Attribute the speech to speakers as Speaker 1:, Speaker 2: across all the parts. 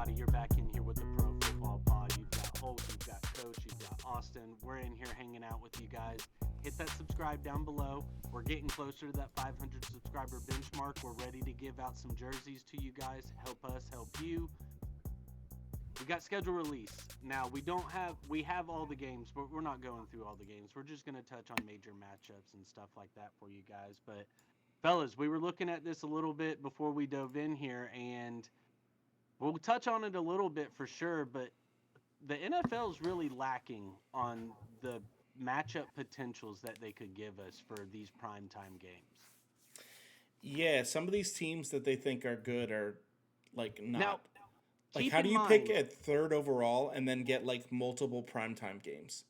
Speaker 1: everybody. You're back in here with the Pro Football Pod. You've got Hulk, you've got Coach, you've got Austin. We're in here hanging out with you guys. Hit that subscribe down below. We're getting closer to that 500 subscriber benchmark. We're ready to give out some jerseys to you guys. Help us, help you. We got schedule release. Now, we have all the games, but we're not going through all the games. We're just going to touch on major matchups and stuff like that for you guys. But, fellas, we were looking at this a little bit before we dove in here, and we'll touch on it a little bit for sure, but the NFL is really lacking on the matchup potentials that they could give us for these primetime games.
Speaker 2: Yeah, some of these teams that they think are good are like not.
Speaker 1: Now,
Speaker 2: Like,
Speaker 1: keep
Speaker 2: how
Speaker 1: in
Speaker 2: do you
Speaker 1: mind,
Speaker 2: pick at third overall and then get like multiple primetime games?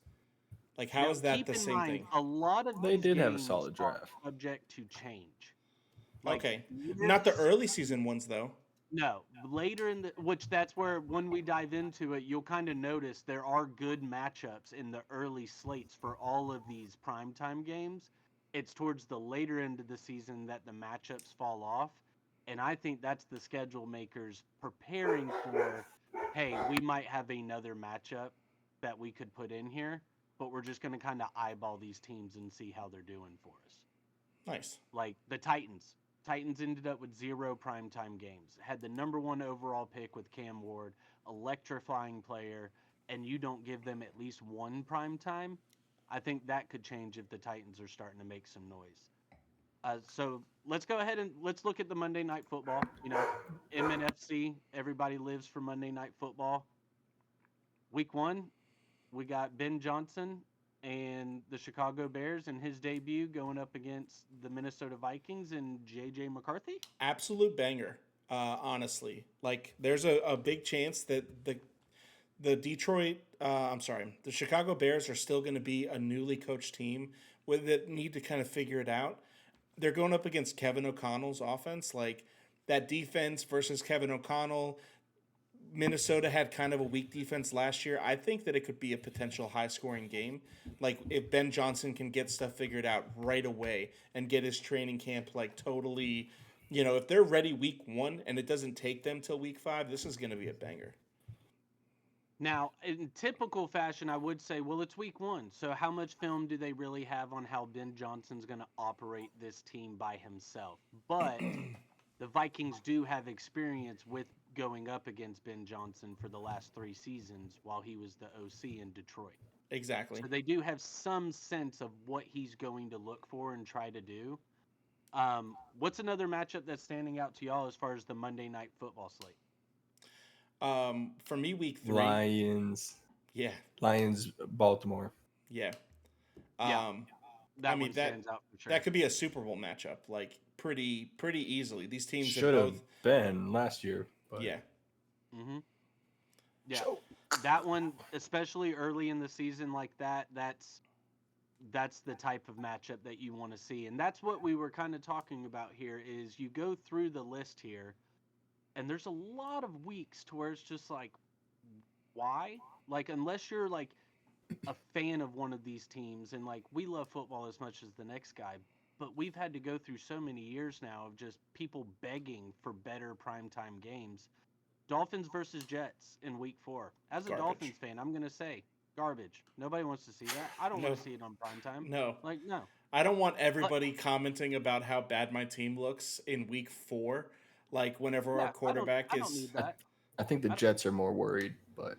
Speaker 2: Like, how
Speaker 1: now
Speaker 2: is that
Speaker 1: keep
Speaker 2: the
Speaker 1: in
Speaker 2: same
Speaker 1: mind,
Speaker 2: thing?
Speaker 1: a lot of
Speaker 3: They
Speaker 1: these
Speaker 3: did have a
Speaker 1: games
Speaker 3: solid
Speaker 1: are
Speaker 3: draft.
Speaker 1: subject to change. Like
Speaker 2: Okay, not the
Speaker 1: this,
Speaker 2: early season ones though.
Speaker 1: no, later in the which that's where when we dive into it, you'll kind of notice there are good matchups in the early slates for all of these primetime games. It's towards the later end of the season that the matchups fall off, and I think that's the schedule makers preparing for, hey, we might have another matchup that we could put in here, but we're just going to kind of eyeball these teams and see how they're doing for us.
Speaker 2: Nice.
Speaker 1: Like the Titans. Titans ended up with 0 primetime games. Had the number 1 overall pick with Cam Ward, electrifying player, and you don't give them at least one primetime. I think that could change if the Titans are starting to make some noise. So let's go ahead and let's look at the Monday Night Football. You know, MNFC, everybody lives for Monday Night Football. Week 1, we got Ben Johnson and the Chicago Bears in his debut going up against the Minnesota Vikings and J.J. McCarthy.
Speaker 2: Absolute banger. Honestly, like there's a big chance that the the Chicago Bears are still going to be a newly coached team with that need to kind of figure it out. They're going up against Kevin O'Connell's offense, like that defense versus Kevin O'Connell. Minnesota had kind of a weak defense last year. I think that it could be a potential high scoring game. Like if Ben Johnson can get stuff figured out right away and get his training camp like totally, if they're ready week 1 and it doesn't take them till week 5, this is going to be a banger.
Speaker 1: Now, in typical fashion, I would say, well, it's week 1. So how much film do they really have on how Ben Johnson's going to operate this team by himself? But the Vikings do have experience with going up against Ben Johnson for the last 3 seasons while he was the OC in Detroit.
Speaker 2: Exactly.
Speaker 1: So they do have some sense of what he's going to look for and try to do. What's another matchup that's standing out to y'all as far as the Monday Night Football slate?
Speaker 2: For me, week 3.
Speaker 3: Lions.
Speaker 2: Yeah.
Speaker 3: Lions, Baltimore.
Speaker 2: Yeah.
Speaker 1: Yeah. That
Speaker 2: I mean
Speaker 1: one stands out for sure.
Speaker 2: that could be a Super Bowl matchup, like pretty easily. These teams
Speaker 3: Should
Speaker 2: have
Speaker 3: have
Speaker 2: both.
Speaker 3: been last year. But
Speaker 2: Yeah.
Speaker 1: Mm-hmm. Yeah, that one, especially early in the season like that, that's the type of matchup that you want to see. And that's what we were kind of talking about here is you go through the list here and there's a lot of weeks to where it's just like, why? Like, unless you're like a fan of one of these teams and like we love football as much as the next guy, but we've had to go through so many years now of just people begging for better primetime games. Dolphins versus Jets in week 4. As a
Speaker 2: Garbage.
Speaker 1: Dolphins fan, I'm going to say garbage. Nobody wants to see that. I don't
Speaker 2: No.
Speaker 1: want to see it on primetime.
Speaker 2: No.
Speaker 1: Like, no.
Speaker 2: I don't want everybody commenting about how bad my team looks in week 4. Like whenever
Speaker 1: Yeah,
Speaker 2: our quarterback
Speaker 1: I don't
Speaker 2: is.
Speaker 1: need that.
Speaker 3: I think the
Speaker 1: I don't-
Speaker 3: Jets are more worried, but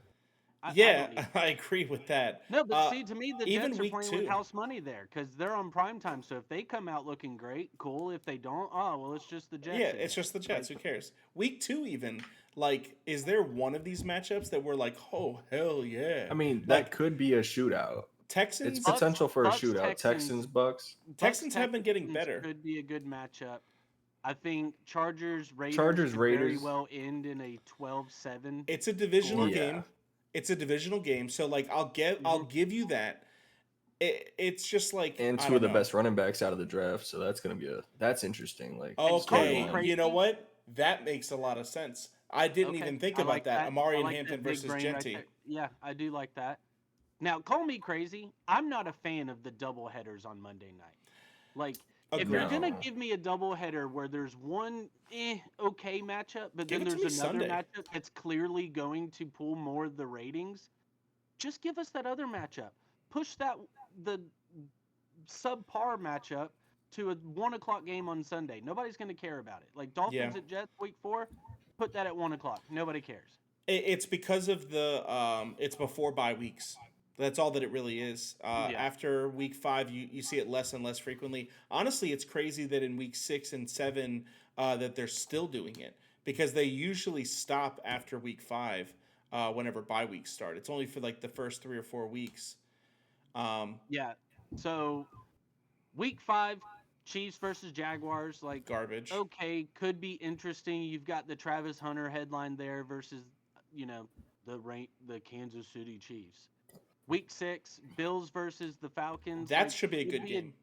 Speaker 1: I don't
Speaker 2: Yeah,
Speaker 1: need that.
Speaker 2: I agree with that.
Speaker 1: No, but see, to me, the
Speaker 2: even
Speaker 1: Jets are
Speaker 2: week
Speaker 1: playing
Speaker 2: 2.
Speaker 1: with house money there because they're on primetime. So if they come out looking great, cool. If they don't, oh, well, it's just the Jets.
Speaker 2: Yeah,
Speaker 1: again.
Speaker 2: it's just the Jets. Who cares? Week 2 even. Like, is there one of these matchups that we're like, oh hell yeah?
Speaker 3: I mean
Speaker 2: Like,
Speaker 3: that could be a shootout.
Speaker 2: Texans.
Speaker 3: It's potential for a
Speaker 1: Bucks,
Speaker 3: shootout. Texans, Bucks.
Speaker 2: Texans have been getting
Speaker 1: Texans
Speaker 2: better.
Speaker 1: Could be a good matchup. I think Chargers Raiders
Speaker 3: Chargers,
Speaker 1: could very
Speaker 3: Raiders.
Speaker 1: well end in a 12-7.
Speaker 2: It's a divisional
Speaker 3: Yeah.
Speaker 2: game. It's a divisional game. So like, I'll give you that. It's just like
Speaker 3: And
Speaker 2: I
Speaker 3: two
Speaker 2: don't
Speaker 3: of the
Speaker 2: know.
Speaker 3: best running backs out of the draft, so that's gonna be that's interesting. Like
Speaker 2: Okay,
Speaker 3: storyline.
Speaker 2: you know what? That makes a lot of sense. I didn't even think
Speaker 1: I
Speaker 2: about
Speaker 1: like
Speaker 2: that. Amari
Speaker 1: I
Speaker 2: and
Speaker 1: like
Speaker 2: Hampton
Speaker 1: that big
Speaker 2: versus
Speaker 1: brain right
Speaker 2: Genty.
Speaker 1: there. Yeah, I do like that. Now, call me crazy. I'm not a fan of the double headers on Monday night. Like, If you're
Speaker 2: Agreed.
Speaker 1: gonna
Speaker 3: No.
Speaker 1: give me a doubleheader where there's one okay matchup, but
Speaker 2: Give
Speaker 1: then
Speaker 2: it to
Speaker 1: there's
Speaker 2: me
Speaker 1: another
Speaker 2: Sunday.
Speaker 1: matchup that's clearly going to pull more of the ratings, just give us that other matchup. Push the subpar matchup to a 1 o'clock game on Sunday. Nobody's gonna care about it. Like
Speaker 2: Yeah.
Speaker 1: Dolphins at Jets week 4, put that at 1 o'clock. Nobody cares.
Speaker 2: It's because of the it's before bye weeks. That's all that it really is.
Speaker 1: Yeah.
Speaker 2: After week 5, you see it less and less frequently. Honestly, it's crazy that in week 6 and 7 that they're still doing it because they usually stop after week 5 whenever bye weeks start. It's only for like the first 3 or 4 weeks. Um,
Speaker 1: Yeah. So week 5, Chiefs versus Jaguars. Like,
Speaker 2: Garbage.
Speaker 1: okay, could be interesting. You've got the Travis Hunter headline there versus, you know, the Kansas City Chiefs. Week 6, Bills versus the Falcons.
Speaker 2: That
Speaker 1: Like,
Speaker 2: should be a good game.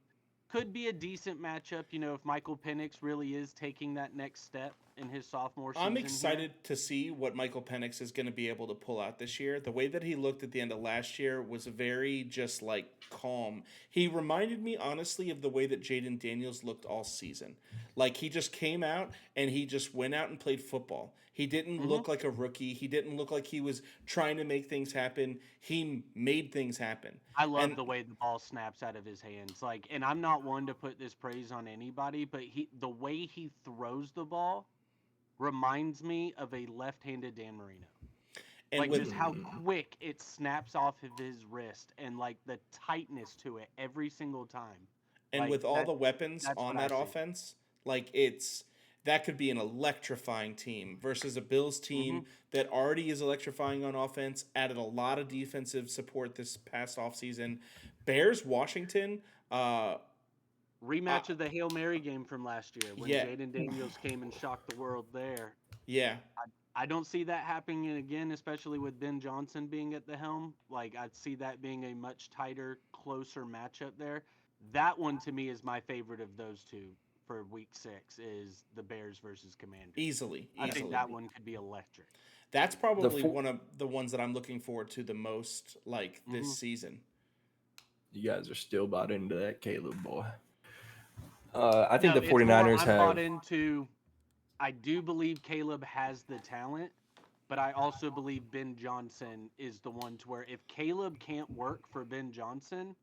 Speaker 1: could be a decent matchup. You know, if Michael Penix really is taking that next step in his sophomore
Speaker 2: I'm
Speaker 1: season here.
Speaker 2: excited to see what Michael Penix is going to be able to pull out this year. The way that he looked at the end of last year was very just like calm. He reminded me honestly of the way that Jaden Daniels looked all season. Like he just came out and he just went out and played football. He didn't
Speaker 1: Hmm.
Speaker 2: look like a rookie. He didn't look like he was trying to make things happen. He made things happen.
Speaker 1: I love
Speaker 2: And
Speaker 1: the way the ball snaps out of his hands. Like, and I'm not one to put this praise on anybody, but the way he throws the ball reminds me of a left-handed Dan Marino.
Speaker 2: and
Speaker 1: Like
Speaker 2: with
Speaker 1: just how quick it snaps off of his wrist and like the tightness to it every single time.
Speaker 2: And
Speaker 1: Like
Speaker 2: with all the weapons
Speaker 1: that's
Speaker 2: on
Speaker 1: what I
Speaker 2: that
Speaker 1: see.
Speaker 2: offense, like it's that could be an electrifying team versus a Bills
Speaker 1: Hmm.
Speaker 2: team that already is electrifying on offense, added a lot of defensive support this past offseason. Bears Washington, uh,
Speaker 1: Rematch of the Hail Mary game from last year when
Speaker 2: yeah,
Speaker 1: Jaden Daniels came and shocked the world there.
Speaker 2: yeah,
Speaker 1: I don't see that happening again, especially with Ben Johnson being at the helm. Like I'd see that being a much tighter, closer matchup there. That one to me is my favorite of those two for week 6 is the Bears versus Commanders.
Speaker 2: easily,
Speaker 1: I think
Speaker 2: easily.
Speaker 1: that one could be electric.
Speaker 2: That's
Speaker 3: The
Speaker 2: probably
Speaker 3: four,
Speaker 2: one of the ones that I'm looking forward to the most, like this
Speaker 1: Hmm.
Speaker 2: season.
Speaker 3: you guys are still bought into that Caleb boy. I think
Speaker 1: No,
Speaker 3: the
Speaker 1: it's more
Speaker 3: 49ers
Speaker 1: I'm bought
Speaker 3: have.
Speaker 1: into I do believe Caleb has the talent, but I also believe Ben Johnson is the one to where if Caleb can't work for Ben Johnson,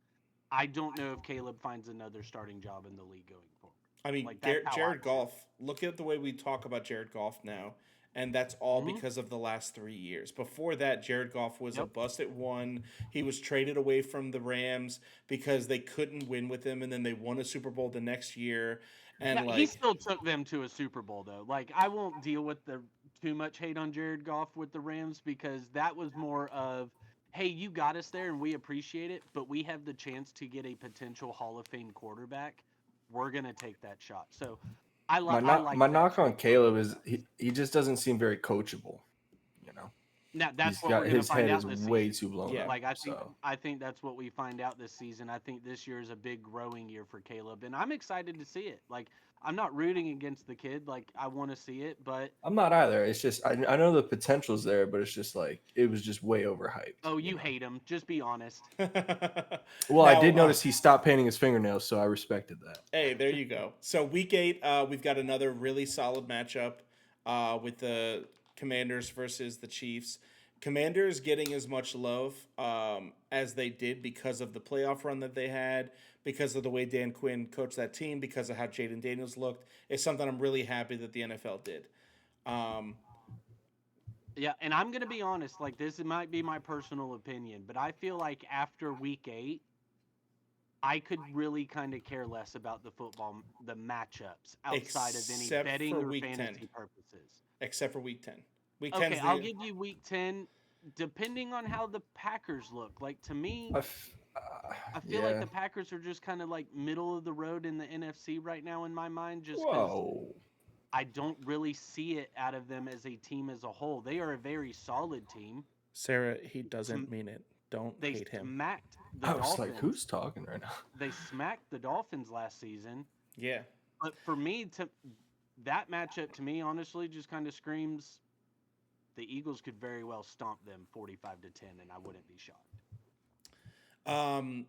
Speaker 1: I don't know if Caleb finds another starting job in the league going forward.
Speaker 2: I mean,
Speaker 1: Like that's how I
Speaker 2: Jared
Speaker 1: feel.
Speaker 2: Goff. Look at the way we talk about Jared Goff now, and that's all
Speaker 1: Hmm.
Speaker 2: because of the last 3 years. Before that, Jared Goff was a
Speaker 1: Yep.
Speaker 2: bust at one. He was traded away from the Rams because they couldn't win with him, and then they won a Super Bowl the next year.
Speaker 1: Yeah,
Speaker 2: And
Speaker 1: he
Speaker 2: like,
Speaker 1: still took them to a Super Bowl though. Like I won't deal with the too much hate on Jared Goff with the Rams because that was more of, hey, you got us there and we appreciate it, but we have the chance to get a potential Hall of Fame quarterback. We're gonna take that shot. So I like
Speaker 3: My
Speaker 1: that
Speaker 3: knock on
Speaker 1: trade for
Speaker 3: Caleb
Speaker 1: Ben
Speaker 3: is
Speaker 1: Johnson.
Speaker 3: he just doesn't seem very coachable. You know,
Speaker 1: Now that's
Speaker 3: he's
Speaker 1: what
Speaker 3: got
Speaker 1: we're gonna
Speaker 3: his
Speaker 1: find
Speaker 3: head
Speaker 1: out
Speaker 3: is
Speaker 1: this
Speaker 3: way
Speaker 1: season.
Speaker 3: too blown
Speaker 2: yeah,
Speaker 3: up.
Speaker 1: Like
Speaker 3: So
Speaker 1: I think that's what we find out this season. I think this year is a big growing year for Caleb, and I'm excited to see it. Like I'm not rooting against the kid. Like I want to see it, but
Speaker 3: I'm not either. It's just I know the potential's there, but it's just like it was just way overhyped.
Speaker 1: oh,
Speaker 3: You
Speaker 1: you
Speaker 3: know.
Speaker 1: hate him. Just be honest.
Speaker 3: Well, I
Speaker 2: now
Speaker 3: did notice he stopped painting his fingernails, so I respected that.
Speaker 2: hey, there you go. So week 8, we've got another really solid matchup with the Commanders versus the Chiefs. Commanders getting as much love as they did because of the playoff run that they had, because of the way Dan Quinn coached that team, because of how Jaden Daniels looked. Is something I'm really happy that the NFL did. Um,
Speaker 1: Yeah, and I'm gonna be honest. Like this might be my personal opinion, but I feel like after week 8, I could really kind of care less about the matchups outside of any
Speaker 2: except for
Speaker 1: betting or
Speaker 2: week 10.
Speaker 1: fantasy purposes.
Speaker 2: Except for week 10. Week
Speaker 1: Okay,
Speaker 2: 10's
Speaker 1: I'll
Speaker 2: the
Speaker 1: give you week 10, depending on how the Packers look. Like to me, I feel like
Speaker 3: Yeah.
Speaker 1: the Packers are just kind of like middle of the road in the NFC right now in my mind, just because
Speaker 3: Whoa.
Speaker 1: I don't really see it out of them as a team as a whole. They are a very solid team.
Speaker 2: Sarah, he doesn't
Speaker 1: Sm-
Speaker 2: mean it. Don't
Speaker 1: They
Speaker 2: hate him.
Speaker 1: smacked the
Speaker 3: I was like,
Speaker 1: Dolphins.
Speaker 3: who's talking right now?
Speaker 1: They smacked the Dolphins last season.
Speaker 2: Yeah.
Speaker 1: But for me, to that matchup to me, honestly, just kind of screams the Eagles could very well stomp them 45-10, and I wouldn't be shocked.
Speaker 2: Um,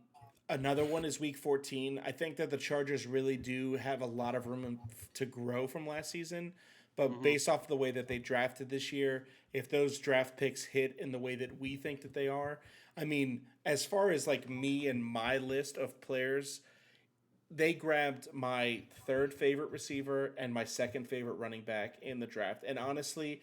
Speaker 2: Another one is week 14. I think that the Chargers really do have a lot of room to grow from last season. But
Speaker 1: Mm-hmm.
Speaker 2: based off the way that they drafted this year, if those draft picks hit in the way that we think that they are, I mean, as far as like me and my list of players, they grabbed my third favorite receiver and my second favorite running back in the draft. And honestly,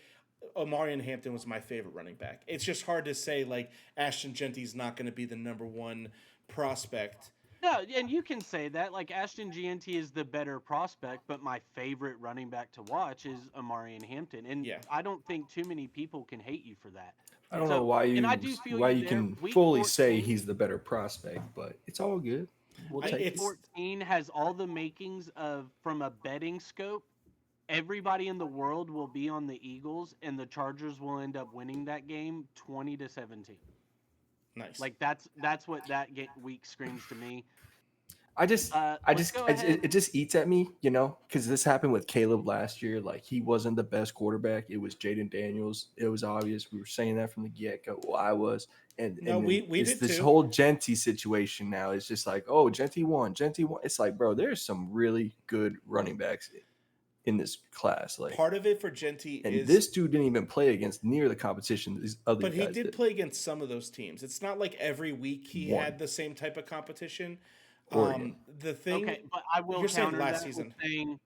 Speaker 2: Omarion Hampton was my favorite running back. It's just hard to say like Ashton Genty's not going to be the number one prospect.
Speaker 1: No, and you can say that. Like Ashton GNT is the better prospect, but my favorite running back to watch is Amarian Hampton. And
Speaker 2: Yeah.
Speaker 1: I don't think too many people can hate you for that.
Speaker 3: I don't know
Speaker 1: So, and I do feel
Speaker 3: why
Speaker 1: you
Speaker 3: you
Speaker 1: there.
Speaker 3: can
Speaker 1: Week
Speaker 3: fully say
Speaker 1: 14,
Speaker 3: he's the better prospect, but it's all good. We'll
Speaker 2: I,
Speaker 3: take
Speaker 1: week
Speaker 3: it.
Speaker 2: it's
Speaker 1: 14 has all the makings of, from a betting scope, everybody in the world will be on the Eagles, and the Chargers will end up winning that game 20-17.
Speaker 2: nice.
Speaker 1: Like that's what that week screams to me.
Speaker 3: I just,
Speaker 1: Let's go ahead.
Speaker 3: it just eats at me, you know, because this happened with Caleb last year. Like he wasn't the best quarterback. It was Jaden Daniels. It was obvious. We were saying that from the get go. Well, I was,
Speaker 2: No,
Speaker 3: and then
Speaker 2: we
Speaker 3: it's
Speaker 2: did
Speaker 3: this
Speaker 2: too.
Speaker 3: whole Genty situation now. It's just like, oh, Genty won, Genty won. It's like, bro, there's some really good running backs in this class. Like,
Speaker 2: Part of it for Genty
Speaker 3: and
Speaker 2: is,
Speaker 3: this dude didn't even play against near the competition these other
Speaker 2: but he
Speaker 3: guys
Speaker 2: did
Speaker 3: did.
Speaker 2: play against some of those teams. It's not like every week he
Speaker 3: One
Speaker 2: had the same type of competition.
Speaker 3: Oregon.
Speaker 2: The thing,
Speaker 1: Okay, but I will
Speaker 2: you're saying
Speaker 1: counter
Speaker 2: last
Speaker 1: that
Speaker 2: season.
Speaker 1: with saying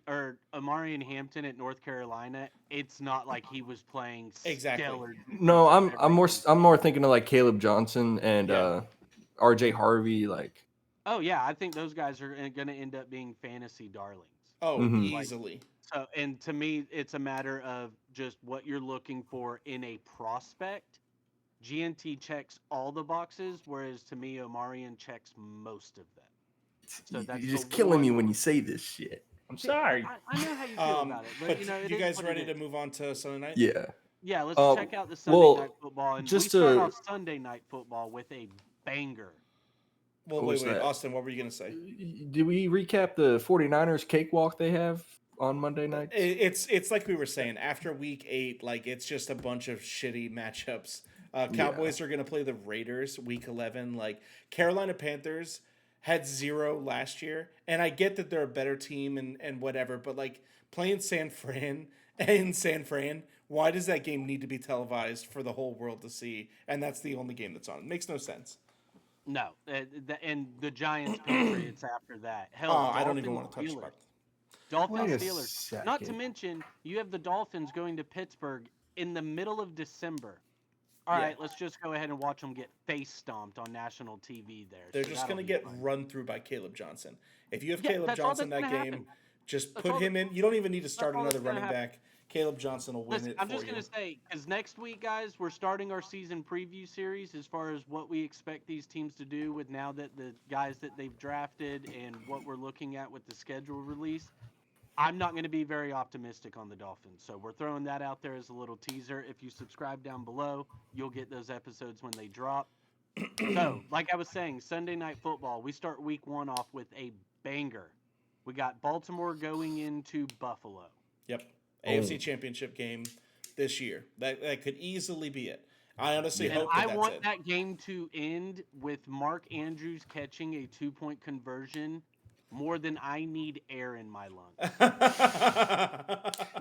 Speaker 1: or Amarian Hampton at North Carolina. It's not like he was playing
Speaker 2: Exactly.
Speaker 1: stellar.
Speaker 3: No,
Speaker 1: defensive every game.
Speaker 3: I'm more thinking of like Caleb Johnson and
Speaker 2: Yeah.
Speaker 3: RJ Harvey. Like,
Speaker 1: Oh yeah, I think those guys are going to end up being fantasy darlings.
Speaker 2: Oh,
Speaker 3: mhm.
Speaker 1: Like
Speaker 2: easily.
Speaker 1: so, and to me, it's a matter of just what you're looking for in a prospect. GNT checks all the boxes, whereas to me, Omarion checks most of them. So that's
Speaker 3: You're
Speaker 1: the
Speaker 3: just killing me
Speaker 1: one.
Speaker 3: when you say this shit. I'm sorry.
Speaker 1: I know how you feel about it, but you know it
Speaker 2: You
Speaker 1: is
Speaker 2: guys
Speaker 1: what it
Speaker 2: ready to
Speaker 1: is.
Speaker 2: move on to Sunday night?
Speaker 3: Yeah.
Speaker 1: Yeah, let's
Speaker 3: Um.
Speaker 1: check out the Sunday night
Speaker 3: Well,
Speaker 1: football, and we
Speaker 3: just
Speaker 1: start
Speaker 3: to
Speaker 1: off Sunday night football with a banger.
Speaker 2: Well,
Speaker 3: what
Speaker 2: wait,
Speaker 3: was that?
Speaker 2: Austin, what were you gonna say?
Speaker 3: Did we recap the 49ers cakewalk they have on Monday nights?
Speaker 2: It's like we were saying after week 8, like it's just a bunch of shitty matchups. Cowboys are gonna play the Raiders week 11. Like Carolina Panthers had 0 last year, and I get that they're a better team and whatever, but like playing San Fran in San Fran, why does that game need to be televised for the whole world to see? And that's the only game that's on. It makes no sense.
Speaker 1: No, and the Giants Patriots after that. Hell,
Speaker 2: I don't even
Speaker 1: Dolphins
Speaker 2: want to touch
Speaker 1: Steelers.
Speaker 2: about.
Speaker 1: Dolphins
Speaker 3: Wait a
Speaker 1: Steelers. Not to
Speaker 3: second.
Speaker 1: mention, you have the Dolphins going to Pittsburgh in the middle of December. All
Speaker 2: Yeah.
Speaker 1: right, let's just go ahead and watch them get face stomped on national TV there.
Speaker 2: They're
Speaker 1: So
Speaker 2: just
Speaker 1: that'll
Speaker 2: going to
Speaker 1: be
Speaker 2: get
Speaker 1: fun.
Speaker 2: run through by Caleb Johnson. If you have
Speaker 1: Yeah,
Speaker 2: Caleb
Speaker 1: that's all
Speaker 2: Johnson
Speaker 1: that's
Speaker 2: that
Speaker 1: going to
Speaker 2: game,
Speaker 1: happen.
Speaker 2: just
Speaker 1: That's
Speaker 2: put
Speaker 1: all
Speaker 2: him in. You don't even need to start
Speaker 1: all
Speaker 2: another
Speaker 1: that's gonna
Speaker 2: running
Speaker 1: happen.
Speaker 2: back. Caleb Johnson will win
Speaker 1: Listen,
Speaker 2: it
Speaker 1: I'm
Speaker 2: for
Speaker 1: just
Speaker 2: you.
Speaker 1: going to say, because next week, guys, we're starting our season preview series as far as what we expect these teams to do with now that the guys that they've drafted and what we're looking at with the schedule release. I'm not going to be very optimistic on the Dolphins. So we're throwing that out there as a little teaser. If you subscribe down below, you'll get those episodes when they drop. So, like I was saying, Sunday Night Football, we start week 1 off with a banger. We got Baltimore going into Buffalo.
Speaker 2: Yep, AFC
Speaker 3: Boom.
Speaker 2: Championship game this year. That could easily be it. I honestly
Speaker 3: Yeah.
Speaker 1: And
Speaker 2: hope
Speaker 1: I
Speaker 2: that's
Speaker 1: want
Speaker 2: it.
Speaker 1: that game to end with Mark Andrews catching a 2-point conversion more than I need air in my lungs.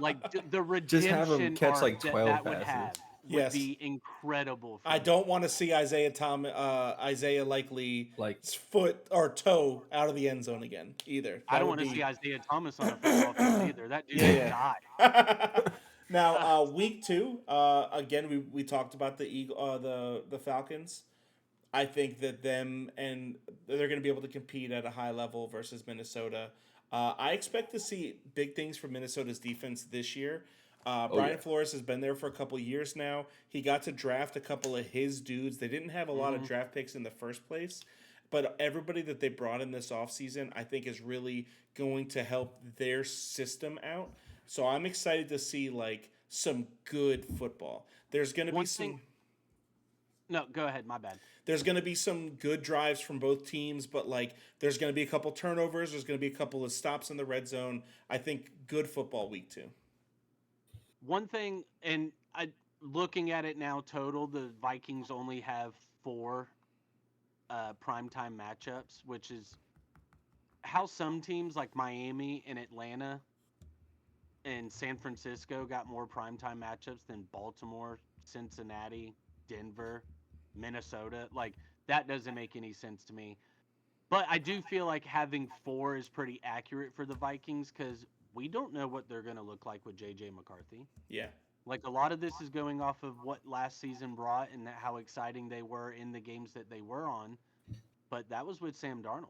Speaker 1: Like the
Speaker 3: Just have him
Speaker 1: redemption
Speaker 3: catch
Speaker 1: arc
Speaker 3: like
Speaker 1: that
Speaker 3: 12
Speaker 1: would
Speaker 3: passes.
Speaker 1: have would
Speaker 2: Yes.
Speaker 1: be incredible for
Speaker 2: I
Speaker 1: me.
Speaker 2: don't want to see Isaiah Likely's
Speaker 3: Like,
Speaker 2: foot or toe out of the end zone again either.
Speaker 1: I
Speaker 2: That
Speaker 1: don't
Speaker 2: would
Speaker 1: want to
Speaker 2: be
Speaker 1: see Isaiah Thomas on a football field either. That dude
Speaker 2: yeah,
Speaker 1: should die.
Speaker 2: yeah. Now, week 2, again, we talked about the Falcons. I think that them and they're going to be able to compete at a high level versus Minnesota. I expect to see big things from Minnesota's defense this year. Brian
Speaker 3: yeah.
Speaker 2: Flores has been there for a couple years now. He got to draft a couple of his dudes. They didn't have a lot of draft picks in the first place, but everybody that they brought in this offseason, I think, is really going to help their system out. So I'm excited to see like some good football. There's going to be
Speaker 1: One
Speaker 2: some.
Speaker 1: thing. No, go ahead. My bad.
Speaker 2: There's going to be some good drives from both teams, but like there's going to be a couple turnovers. There's going to be a couple of stops in the red zone. I think good football week 2.
Speaker 1: One thing, and looking at it now, total, the Vikings only have 4 primetime matchups, which is how some teams like Miami and Atlanta and San Francisco got more primetime matchups than Baltimore, Cincinnati, Denver, Minnesota. Like, that doesn't make any sense to me. But I do feel like having 4 is pretty accurate for the Vikings because we don't know what they're going to look like with JJ McCarthy.
Speaker 2: Yeah.
Speaker 1: Like, a lot of this is going off of what last season brought and how exciting they were in the games that they were on. But that was with Sam Darnold.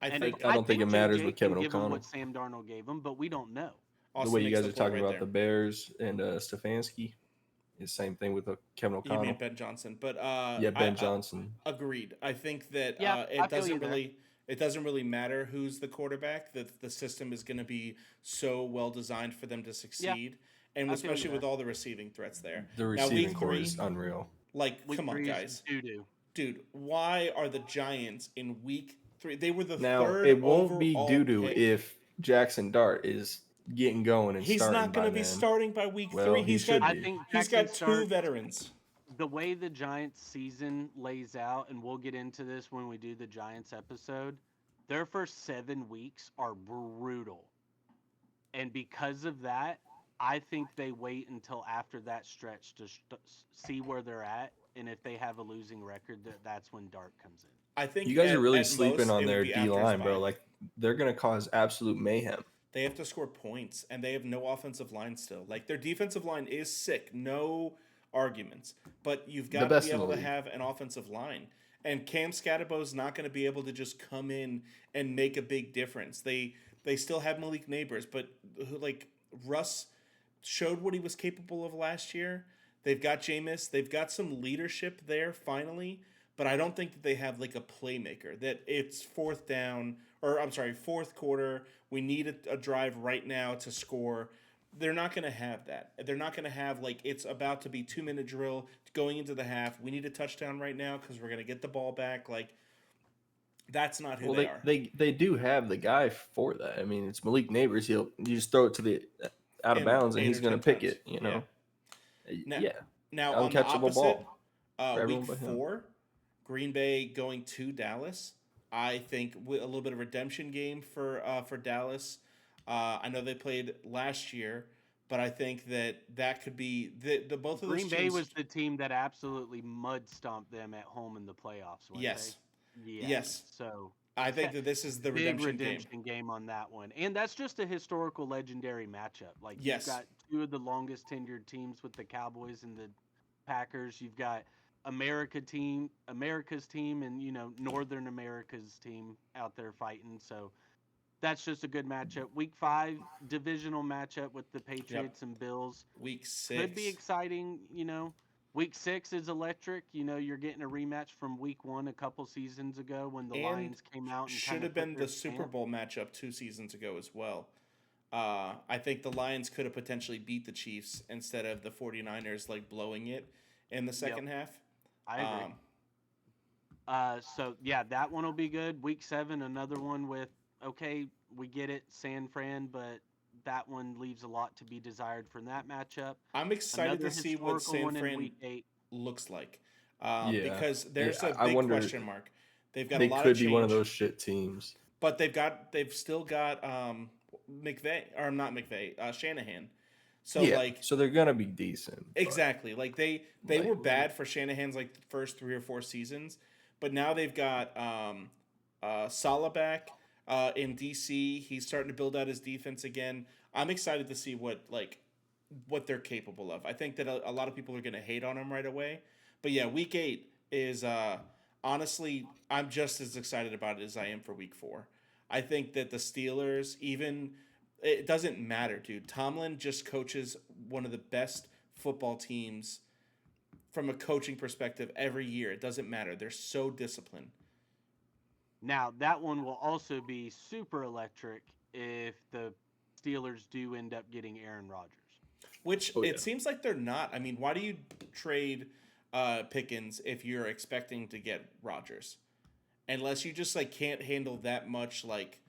Speaker 2: I
Speaker 1: And
Speaker 2: think
Speaker 3: I don't think it matters
Speaker 1: JJ
Speaker 3: with
Speaker 1: can
Speaker 3: Kevin
Speaker 1: give him
Speaker 3: O'Connell.
Speaker 1: what Sam Darnold gave him, but we don't know.
Speaker 3: The
Speaker 2: Austin
Speaker 3: way you
Speaker 2: makes
Speaker 3: guys
Speaker 2: the
Speaker 3: are
Speaker 2: point
Speaker 3: talking
Speaker 2: right
Speaker 3: about
Speaker 2: there.
Speaker 3: the Bears and Stefanski, is same thing with Kevin
Speaker 2: You mean
Speaker 3: O'Connell.
Speaker 2: Ben Johnson, but
Speaker 3: Yeah, Ben Johnson.
Speaker 2: agreed. I think that
Speaker 1: Yeah, I
Speaker 2: it
Speaker 1: feel you
Speaker 2: doesn't
Speaker 1: there.
Speaker 2: really matter who's the quarterback. The system is going to be so well designed for them to succeed, and
Speaker 1: I feel you
Speaker 2: especially with
Speaker 1: there.
Speaker 2: all the receiving threats there.
Speaker 3: The
Speaker 2: Now
Speaker 3: receiving
Speaker 2: week
Speaker 3: core
Speaker 2: 3,
Speaker 3: is unreal.
Speaker 2: like
Speaker 1: Week
Speaker 2: come on
Speaker 1: 3 is
Speaker 2: guys,
Speaker 1: doo-doo.
Speaker 2: dude, why are the Giants in week 3? They were the
Speaker 3: Now,
Speaker 2: third
Speaker 3: it won't be
Speaker 2: overall
Speaker 3: doo-doo
Speaker 2: pick.
Speaker 3: if Jackson Dart is getting going and
Speaker 2: He's
Speaker 3: starting
Speaker 2: not going
Speaker 3: by
Speaker 2: to be
Speaker 3: then.
Speaker 2: starting by week
Speaker 3: Well,
Speaker 2: 3.
Speaker 3: he should
Speaker 1: I
Speaker 3: be.
Speaker 1: think
Speaker 2: He's
Speaker 1: Jackson
Speaker 2: got 2
Speaker 1: starts
Speaker 2: veterans.
Speaker 1: the way the Giants season lays out, and we'll get into this when we do the Giants episode. Their first 7 weeks are brutal. And because of that, I think they wait until after that stretch to see where they're at. And if they have a losing record, that's when Dart comes in.
Speaker 2: I think
Speaker 3: You guys are really
Speaker 2: at
Speaker 3: sleeping
Speaker 2: most,
Speaker 3: on
Speaker 2: it would
Speaker 3: their
Speaker 2: be
Speaker 3: D
Speaker 2: after his
Speaker 3: line, bro.
Speaker 2: bye.
Speaker 3: Like, they're gonna cause absolute mayhem.
Speaker 2: They have to score points, and they have no offensive line still. Like, their defensive line is sick, no arguments. But you've
Speaker 3: The
Speaker 2: got to
Speaker 3: best
Speaker 2: be
Speaker 3: in the
Speaker 2: able to
Speaker 3: league.
Speaker 2: have an offensive line. And Cam Scatterbo's not going to be able to just come in and make a big difference. They still have Malik Neighbors, but like Russ showed what he was capable of last year. They've got Jameis. They've got some leadership there finally, but I don't think that they have like a playmaker. That it's fourth down, or I'm sorry, fourth quarter. We need a drive right now to score. They're not going to have that. They're not going to have like it's about to be 2-minute drill going into the half. We need a touchdown right now because we're going to get the ball back. Like that's not who
Speaker 3: Well,
Speaker 2: they are.
Speaker 3: they do have the guy for that. I mean, it's Malik Neighbors. You just throw it to the out of
Speaker 2: And
Speaker 3: bounds, and
Speaker 2: 8
Speaker 3: he's
Speaker 2: or
Speaker 3: gonna
Speaker 2: 10
Speaker 3: pick
Speaker 2: times.
Speaker 3: it. You
Speaker 2: Yeah.
Speaker 3: know,
Speaker 2: Now,
Speaker 3: yeah,
Speaker 2: now on the
Speaker 3: uncatchable
Speaker 2: opposite,
Speaker 3: ball for
Speaker 2: week
Speaker 3: everyone but him.
Speaker 2: 4, Green Bay going to Dallas. I think with a little bit of redemption game for Dallas. I know they played last year, but I think that could be the both of those
Speaker 1: Green Bay
Speaker 2: teams.
Speaker 1: was the team that absolutely mud stomped them at home in the playoffs, weren't
Speaker 2: Yes,
Speaker 1: they? Yeah.
Speaker 2: yes.
Speaker 1: So
Speaker 2: I think that this is the
Speaker 1: big
Speaker 2: redemption game.
Speaker 1: game on that one. And that's just a historical legendary matchup. Like, you've
Speaker 2: Yes.
Speaker 1: got 2 of the longest tenured teams with the Cowboys and the Packers. You've got America's team, and Northern America's team out there fighting. So that's just a good matchup. Week 5, divisional matchup with the Patriots and Bills.
Speaker 2: Week 6
Speaker 1: Could be exciting. Week 6 is electric. You're getting a rematch from week 1 a couple seasons ago when the
Speaker 2: and
Speaker 1: Lions came out and
Speaker 2: should
Speaker 1: kind
Speaker 2: have
Speaker 1: of
Speaker 2: been the Super Bowl matchup 2 seasons ago as well. I think the Lions could have potentially beat the Chiefs instead of the 49ers like blowing it in the second half.
Speaker 1: I agree. So yeah, that one will be good. Week 7, another one with we get it, San Fran, but that one leaves a lot to be desired from that matchup.
Speaker 2: I'm excited
Speaker 1: Another
Speaker 2: to see what
Speaker 1: historical
Speaker 2: San
Speaker 1: one in
Speaker 2: Fran
Speaker 1: week 8.
Speaker 2: looks like.
Speaker 3: Yeah,
Speaker 2: Because there's a
Speaker 3: I
Speaker 2: big
Speaker 3: wonder-
Speaker 2: question mark. They've got
Speaker 3: They
Speaker 2: a lot
Speaker 3: could
Speaker 2: of
Speaker 3: be
Speaker 2: change,
Speaker 3: one of those shit teams.
Speaker 2: but they've still got McVay, or not McVay, Shanahan. So
Speaker 3: yeah,
Speaker 2: like
Speaker 3: so they're gonna be decent. but-
Speaker 2: exactly, like they
Speaker 3: Like-
Speaker 2: were bad for Shanahan's like first 3 or 4 seasons, but now they've got Salah back in DC. He's starting to build out his defense again. I'm excited to see what they're capable of. I think that a lot of people are going to hate on him right away, but yeah, week 8 is honestly, I'm just as excited about it as I am for week 4. I think that the Steelers, it doesn't matter, dude. Tomlin just coaches one of the best football teams from a coaching perspective every year. It doesn't matter. They're so disciplined.
Speaker 1: Now, that one will also be super electric if the Steelers do end up getting Aaron Rodgers.
Speaker 2: Which
Speaker 3: Oh, yeah.
Speaker 2: it seems like they're not. I mean, why do you trade Pickens if you're expecting to get Rodgers? Unless you just like can't handle that much like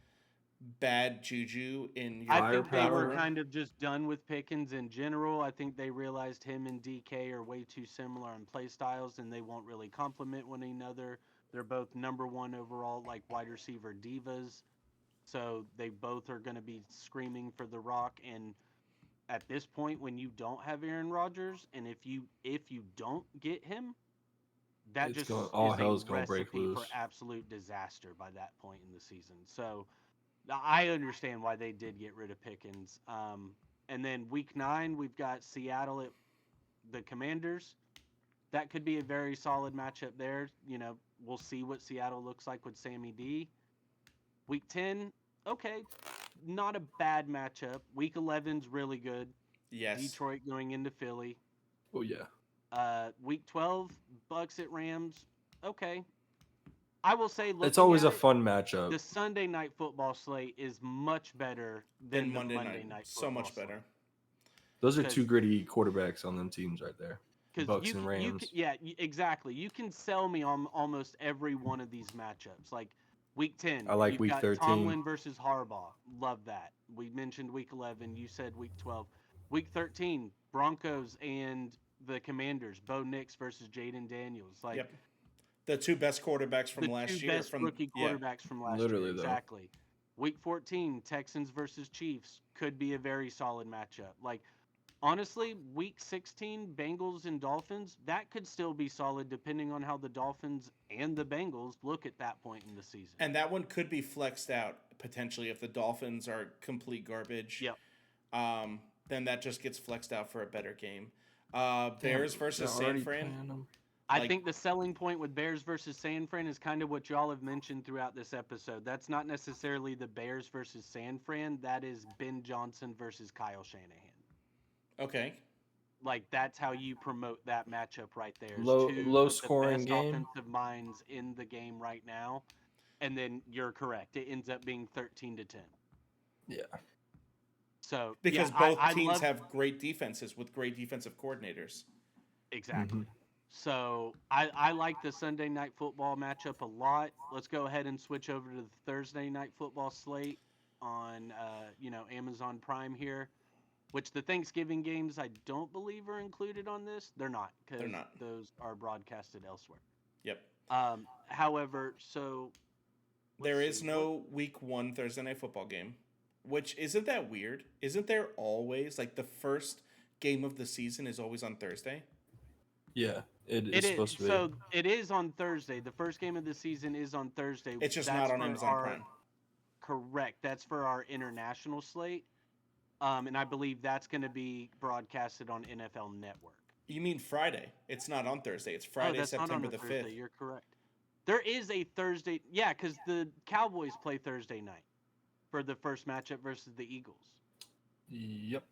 Speaker 2: bad juju in your
Speaker 1: I think they were
Speaker 3: Firepower.
Speaker 1: kind of just done with Pickens in general. I think they realized him and DK are way too similar in play styles and they won't really complement one another. They're both number one overall, like wide receiver divas. So they both are going to be screaming for the rock. And at this point, when you don't have Aaron Rodgers, and if you don't get him, that
Speaker 3: It's
Speaker 1: just
Speaker 3: going all
Speaker 1: is a
Speaker 3: hell's gonna break
Speaker 1: recipe for
Speaker 3: loose.
Speaker 1: absolute disaster by that point in the season. So I understand why they did get rid of Pickens. And then week 9, we've got Seattle at the Commanders. That could be a very solid matchup there. We'll see what Seattle looks like with Sammy D. Week 10, okay, not a bad matchup. Week 11's really good.
Speaker 2: yes.
Speaker 1: Detroit going into Philly.
Speaker 3: Oh yeah.
Speaker 1: Week 12, Bucks at Rams. Okay. I will say,
Speaker 3: It's
Speaker 1: looking
Speaker 3: always
Speaker 1: at
Speaker 3: a
Speaker 1: it,
Speaker 3: fun matchup.
Speaker 1: the Sunday night football slate is much better
Speaker 2: Then
Speaker 1: than the Monday night
Speaker 2: so
Speaker 1: football
Speaker 2: much better.
Speaker 3: Those are
Speaker 1: Because
Speaker 3: two gritty quarterbacks on them teams right there. The
Speaker 1: because
Speaker 3: Bucks and Rams.
Speaker 1: yeah, exactly. You can sell me on almost every one of these matchups. Like week 10,
Speaker 3: I like
Speaker 1: you've
Speaker 3: week
Speaker 1: got
Speaker 3: 13.
Speaker 1: Tomlin versus Harbaugh. Love that. We mentioned week 11. You said week 12. Week 13, Broncos and the Commanders. Bo Nix versus Jaden Daniels. Like
Speaker 2: Yep. The two best quarterbacks
Speaker 1: the
Speaker 2: from
Speaker 1: two
Speaker 2: last year.
Speaker 1: best rookie quarterbacks from last year.
Speaker 3: Literally though.
Speaker 1: Exactly. Week 14, Texans versus Chiefs could be a very solid matchup. Like honestly, week 16, Bengals and Dolphins, that could still be solid depending on how the Dolphins and the Bengals look at that point in the season.
Speaker 2: And that one could be flexed out potentially if the Dolphins are complete garbage.
Speaker 1: Yep.
Speaker 2: Then that just gets flexed out for a better game.
Speaker 3: Damn,
Speaker 2: Bears versus
Speaker 3: they're
Speaker 2: San
Speaker 3: already
Speaker 2: Fran.
Speaker 3: playing them.
Speaker 1: I
Speaker 2: Like-
Speaker 1: think the selling point with Bears versus San Fran is kind of what y'all have mentioned throughout this episode. That's not necessarily the Bears versus San Fran. That is Ben Johnson versus Kyle Shanahan.
Speaker 2: Okay.
Speaker 1: Like that's how you promote that matchup right there. Is
Speaker 3: Low
Speaker 1: two
Speaker 3: low
Speaker 1: of the
Speaker 3: scoring
Speaker 1: best
Speaker 3: game.
Speaker 1: offensive minds in the game right now, and then you're correct. It ends up being 13-10.
Speaker 3: Yeah.
Speaker 1: So
Speaker 2: Because
Speaker 1: yeah,
Speaker 2: both
Speaker 1: I
Speaker 2: teams
Speaker 1: love
Speaker 2: have great defenses with great defensive coordinators.
Speaker 1: exactly.
Speaker 3: Mhm.
Speaker 1: So I like the Sunday night football matchup a lot. Let's go ahead and switch over to the Thursday night football slate on Amazon Prime here. Which the Thanksgiving games I don't believe are included on this. They're not
Speaker 2: They're
Speaker 1: because
Speaker 2: not.
Speaker 1: those are broadcasted elsewhere.
Speaker 2: Yep.
Speaker 1: However, so
Speaker 2: There
Speaker 1: let's
Speaker 2: is
Speaker 1: see,
Speaker 2: no week 1 Thursday night football game, which isn't that weird? Isn't there always like the first game of the season is always on Thursday?
Speaker 3: Yeah. It
Speaker 1: it
Speaker 3: is
Speaker 1: is
Speaker 3: supposed to be.
Speaker 1: so it is on Thursday. The first game of the season is on Thursday.
Speaker 2: It's just
Speaker 1: That's
Speaker 2: not on
Speaker 1: for
Speaker 2: Amazon
Speaker 1: our
Speaker 2: Prime.
Speaker 1: correct. That's for our international slate. And I believe that's going to be broadcasted on NFL Network.
Speaker 2: You mean Friday? It's not on Thursday. It's
Speaker 1: Oh,
Speaker 2: Friday,
Speaker 1: that's not on
Speaker 2: September
Speaker 1: a
Speaker 2: the
Speaker 1: Thursday.
Speaker 2: 5th.
Speaker 1: You're correct. There is a Thursday. Yeah, because the Cowboys play Thursday night for the first matchup versus the Eagles.
Speaker 3: Yep.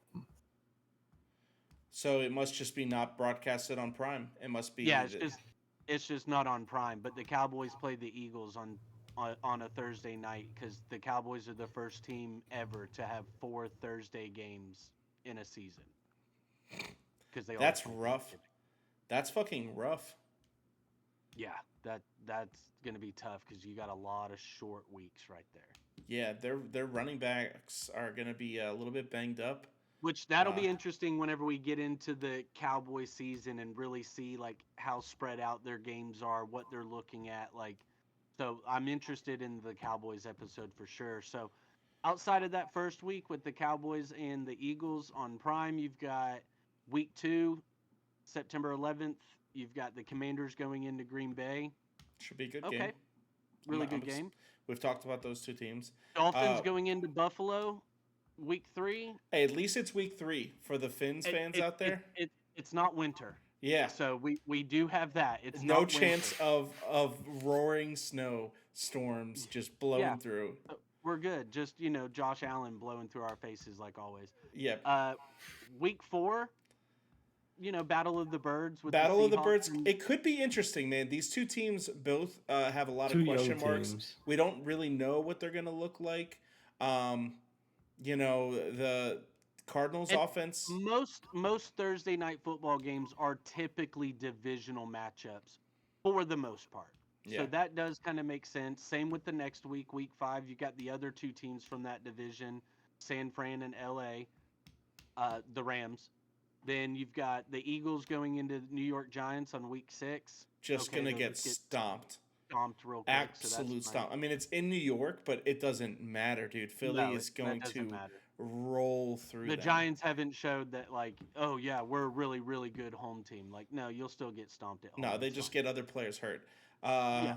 Speaker 2: So it must just be not broadcasted on Prime. It must be.
Speaker 1: Yeah, it's just not on Prime. But the Cowboys play the Eagles on a Thursday night because the Cowboys are the first team ever to have 4 Thursday games in a season. Because they
Speaker 2: That's
Speaker 1: always play
Speaker 2: rough.
Speaker 1: Thanksgiving.
Speaker 2: That's fucking rough.
Speaker 1: Yeah, that's gonna be tough because you got a lot of short weeks right there.
Speaker 2: Yeah, their running backs are going to be a little bit banged up.
Speaker 1: Which that'll be interesting whenever we get into the Cowboy season and really see like how spread out their games are, what they're looking at. Like, so I'm interested in the Cowboys episode for sure. So outside of that first week with the Cowboys and the Eagles on Prime, you've got week 2, September 11th. You've got the Commanders going into Green Bay.
Speaker 2: Should be a good
Speaker 1: Okay.
Speaker 2: game.
Speaker 1: Really
Speaker 2: I'm
Speaker 1: good game.
Speaker 2: We've talked about those two teams.
Speaker 1: Dolphins going into Buffalo, week 3.
Speaker 2: Hey, at least it's week 3 for the Finns fans out there.
Speaker 1: It's not winter.
Speaker 2: Yeah.
Speaker 1: So we do have that. It's
Speaker 2: No
Speaker 1: not
Speaker 2: chance
Speaker 1: winter.
Speaker 2: of roaring snow storms just blowing
Speaker 1: Yeah.
Speaker 2: through.
Speaker 1: We're good. Just Josh Allen blowing through our faces like always.
Speaker 2: Yep.
Speaker 1: Week 4, Battle of the Birds with
Speaker 2: Battle of the
Speaker 1: Seahawks
Speaker 2: Birds.
Speaker 1: and-
Speaker 2: It could be interesting, man. These two teams both have a lot
Speaker 3: Two
Speaker 2: of
Speaker 3: young
Speaker 2: question marks.
Speaker 3: teams.
Speaker 2: We don't really know what they're going to look like. The Cardinals
Speaker 1: And
Speaker 2: offense.
Speaker 1: most Thursday night football games are typically divisional matchups for the most part. So that does kind of make sense. Same with the next week, week 5. You got the other 2 teams from that division, San Fran and LA, the Rams. Then you've got the Eagles going into New York Giants on week 6.
Speaker 2: Just
Speaker 1: Okay,
Speaker 2: gonna
Speaker 1: those
Speaker 2: get
Speaker 1: get
Speaker 2: stomped.
Speaker 1: stomped real quick. So that's
Speaker 2: Absolute
Speaker 1: fine.
Speaker 2: stomp. I mean, it's in New York, but it doesn't matter, dude. Philly
Speaker 1: No,
Speaker 2: is
Speaker 1: that
Speaker 2: going
Speaker 1: doesn't
Speaker 2: to
Speaker 1: matter.
Speaker 2: roll through
Speaker 1: The
Speaker 2: them.
Speaker 1: Giants haven't showed that, like, oh yeah, we're a really, really good home team. Like, no, you'll still get stomped at home.
Speaker 2: No, they
Speaker 1: It's
Speaker 2: just
Speaker 1: fine.
Speaker 2: get other players hurt.
Speaker 1: Yeah.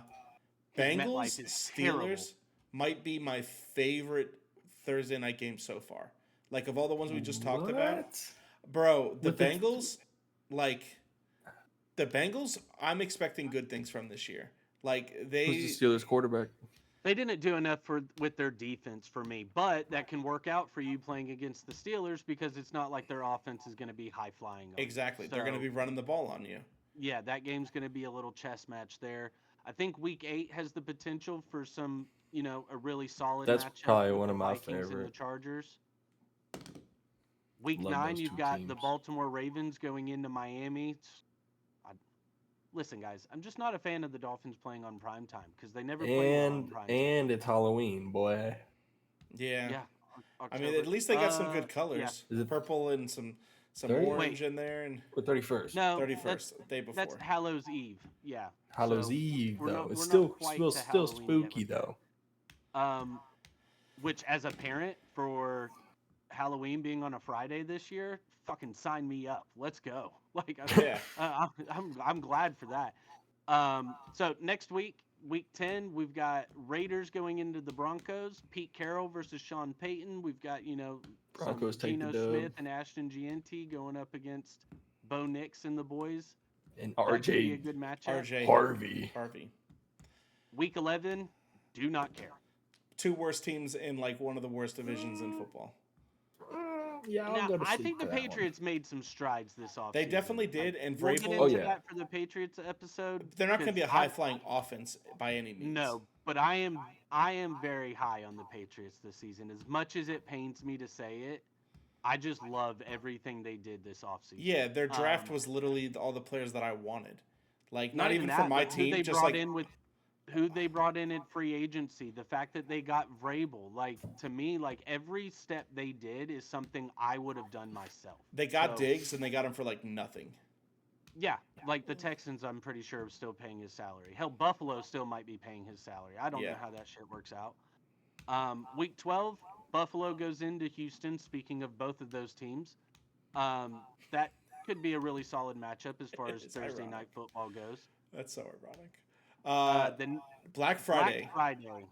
Speaker 1: 'Cause
Speaker 2: Bengals
Speaker 1: MetLife is terrible.
Speaker 2: Steelers might be my favorite Thursday night game so far. Like of all the ones we just talked about,
Speaker 3: What?
Speaker 2: bro. The
Speaker 3: With the-
Speaker 2: Bengals, like the Bengals, I'm expecting good things from this year. Like
Speaker 3: Who's
Speaker 2: they,
Speaker 3: the Steelers quarterback?
Speaker 1: They didn't do enough with their defense for me, but that can work out for you playing against the Steelers because it's not like their offense is going to be high flying.
Speaker 2: exactly, they're going to be running the ball on you.
Speaker 1: Yeah, that game's going to be a little chess match there. I think Week 8 has the potential for some, a really solid
Speaker 3: That's
Speaker 1: matchup.
Speaker 3: probably
Speaker 1: with
Speaker 3: one
Speaker 1: the
Speaker 3: of my
Speaker 1: Vikings and the
Speaker 3: favorite.
Speaker 1: Chargers. Week
Speaker 3: Love
Speaker 1: 9,
Speaker 3: those
Speaker 1: you've
Speaker 3: two
Speaker 1: got the
Speaker 3: teams.
Speaker 1: Baltimore Ravens going into Miami. Listen, guys, I'm just not a fan of the Dolphins playing on primetime because they never play well on primetime.
Speaker 3: And it's Halloween, boy.
Speaker 2: Yeah.
Speaker 1: Yeah.
Speaker 2: I mean, at least they got some good
Speaker 1: Yeah.
Speaker 2: colors.
Speaker 3: Is it
Speaker 2: Purple and some
Speaker 3: 30?
Speaker 2: orange in there, and
Speaker 3: Or 31st.
Speaker 1: No,
Speaker 2: 31st, day before.
Speaker 1: that's Hallows Eve. Yeah.
Speaker 3: Hallows
Speaker 1: So,
Speaker 3: Eve,
Speaker 1: we're
Speaker 3: though.
Speaker 1: not-
Speaker 3: It's
Speaker 1: we're
Speaker 3: still
Speaker 1: not quite
Speaker 3: still,
Speaker 1: to
Speaker 3: still
Speaker 1: Halloween yet
Speaker 3: spooky,
Speaker 1: with that.
Speaker 3: though.
Speaker 1: Which as a parent for Halloween being on a Friday this year, fucking sign me up. Let's go. Like,
Speaker 2: Yeah.
Speaker 1: I'm glad for that. So next week, week 10, we've got Raiders going into the Broncos. Pete Carroll versus Sean Payton. We've got
Speaker 3: Broncos
Speaker 1: some
Speaker 3: take the
Speaker 1: Geno
Speaker 3: dub.
Speaker 1: Smith and Ashton Gianti going up against Bo Nix and the boys.
Speaker 3: And
Speaker 1: That could be a
Speaker 3: RJ
Speaker 1: good matchup.
Speaker 2: RJ
Speaker 3: Harvey.
Speaker 1: Week 11, do not care.
Speaker 2: 2 worst teams in like one of the worst divisions in football.
Speaker 3: Yeah, I'll
Speaker 1: Now,
Speaker 3: go to
Speaker 1: I
Speaker 3: sleep
Speaker 1: think the
Speaker 3: for that one.
Speaker 1: Patriots made some strides this offseason.
Speaker 2: They definitely did, and
Speaker 1: We'll get
Speaker 2: Vrabel.
Speaker 1: into
Speaker 3: Oh, yeah.
Speaker 1: that for the Patriots episode.
Speaker 2: They're not going to be a
Speaker 1: 'cause I-
Speaker 2: high flying offense by any means.
Speaker 1: No, but I am very high on the Patriots this season. As much as it pains me to say it, I just love everything they did this offseason.
Speaker 2: Yeah, their draft was literally all the players that I wanted. Like not even
Speaker 1: that,
Speaker 2: for my
Speaker 1: but who
Speaker 2: team,
Speaker 1: they
Speaker 2: just
Speaker 1: brought
Speaker 2: like
Speaker 1: in with who they brought in free agency, the fact that they got Vrabel, like to me, like every step they did is something I would have done myself.
Speaker 2: they got
Speaker 1: So-
Speaker 2: Diggs and they got him for like nothing.
Speaker 1: Yeah, like the Texans, I'm pretty sure are still paying his salary. Hell, Buffalo still might be paying his salary. I don't
Speaker 2: Yeah.
Speaker 1: know how that shit works out. Week 12, Buffalo goes into Houston. Speaking of both of those teams, that could be a really solid matchup as far as
Speaker 2: It's
Speaker 1: Thursday
Speaker 2: ironic.
Speaker 1: night football goes.
Speaker 2: That's so ironic.
Speaker 1: Then
Speaker 2: Black Friday.
Speaker 1: Black Friday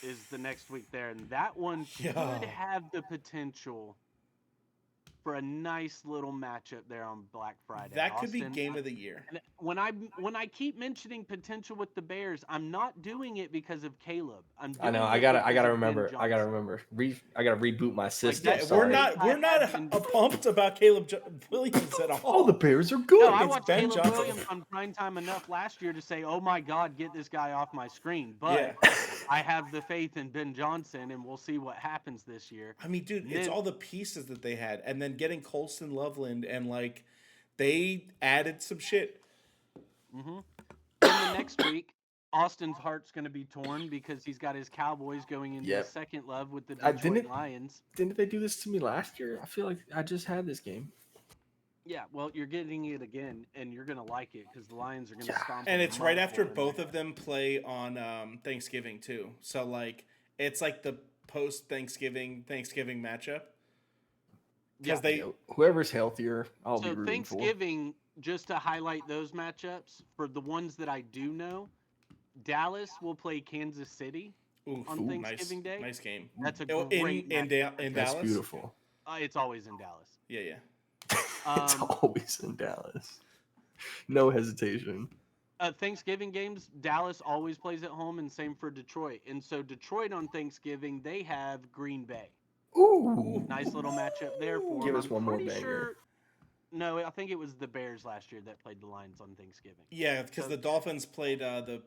Speaker 1: is the next week there, and that one
Speaker 2: Yeah.
Speaker 1: could have the potential for a nice little matchup there on Black Friday.
Speaker 2: That could be
Speaker 1: Austin,
Speaker 2: game of the year.
Speaker 1: and when I keep mentioning potential with the Bears, I'm not doing it because of Caleb.
Speaker 3: I know.
Speaker 1: doing
Speaker 3: I
Speaker 1: it
Speaker 3: gotta
Speaker 1: because of Ben
Speaker 3: remember. I gotta
Speaker 1: Johnson.
Speaker 3: remember. I gotta reboot my system.
Speaker 2: Yeah,
Speaker 1: that's
Speaker 2: we're
Speaker 1: sorry.
Speaker 2: not pumped about Caleb Williams at all.
Speaker 3: All the Bears are good.
Speaker 1: No, I
Speaker 2: It's
Speaker 1: watched
Speaker 2: Ben
Speaker 1: Caleb
Speaker 2: Johnson.
Speaker 1: Williams on primetime enough last year to say, "Oh my God, get this guy off my screen." But
Speaker 2: Yeah.
Speaker 1: I have the faith in Ben Johnson, and we'll see what happens this year.
Speaker 2: I mean, dude, it's
Speaker 1: Then-
Speaker 2: all the pieces that they had, and then getting Colston Loveland, and like they added some shit.
Speaker 1: Then the next week, Austin's heart's going to be torn because he's got his Cowboys going into
Speaker 3: Yep.
Speaker 1: his second love with the
Speaker 3: I
Speaker 1: Detroit
Speaker 3: didn't-
Speaker 1: Lions.
Speaker 3: Didn't they do this to me last year? I feel like I just had this game.
Speaker 1: Yeah, well, you're getting it again, and you're going to like it because the Lions are going to
Speaker 3: Yeah.
Speaker 1: stomp.
Speaker 2: And
Speaker 1: the
Speaker 2: it's right
Speaker 1: mud
Speaker 2: after
Speaker 1: for them.
Speaker 2: both of them play on Thanksgiving too. So like it's like the post Thanksgiving matchup. Because they
Speaker 3: Whoever's healthier, I'll be
Speaker 1: So
Speaker 3: rooting for.
Speaker 1: Thanksgiving, just to highlight those matchups, for the ones that I do know, Dallas will play Kansas City on Thanksgiving Day.
Speaker 2: Nice game.
Speaker 1: That's a
Speaker 2: Oh,
Speaker 1: great
Speaker 2: in
Speaker 1: matchup.
Speaker 3: That's
Speaker 2: Dallas.
Speaker 3: beautiful.
Speaker 1: It's always in Dallas.
Speaker 2: Yeah.
Speaker 3: It's always in Dallas. No hesitation.
Speaker 1: Thanksgiving games, Dallas always plays at home, and same for Detroit. And so Detroit on Thanksgiving, they have Green Bay.
Speaker 3: Ooh.
Speaker 1: Nice little matchup there for
Speaker 3: Give
Speaker 1: them.
Speaker 3: us one more
Speaker 1: Pretty
Speaker 3: banger.
Speaker 1: sure- No, I think it was the Bears last year that played the Lions on Thanksgiving.
Speaker 2: Yeah, because the Dolphins played the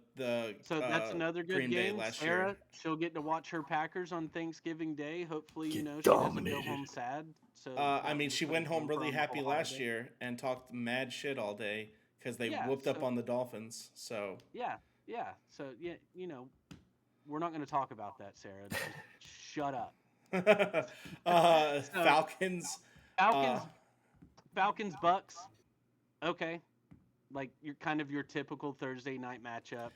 Speaker 1: So that's another good
Speaker 2: Green Bay
Speaker 1: game.
Speaker 2: last
Speaker 1: Sarah,
Speaker 2: year.
Speaker 1: she'll get to watch her Packers on Thanksgiving Day. Hopefully,
Speaker 3: Get
Speaker 1: she doesn't go
Speaker 3: dominated.
Speaker 1: home sad. So
Speaker 2: I mean, she went home really happy last
Speaker 1: year.
Speaker 2: year and talked mad shit all day because they
Speaker 1: Yeah,
Speaker 2: whooped up
Speaker 1: so-
Speaker 2: on the Dolphins. So
Speaker 1: Yeah. Yeah. So yeah, we're not going to talk about that, Sarah. Just shut up. So
Speaker 2: Falcons. Uh,
Speaker 1: Falcons, Falcons, Bucks. Okay, like you're kind of your typical Thursday night matchup.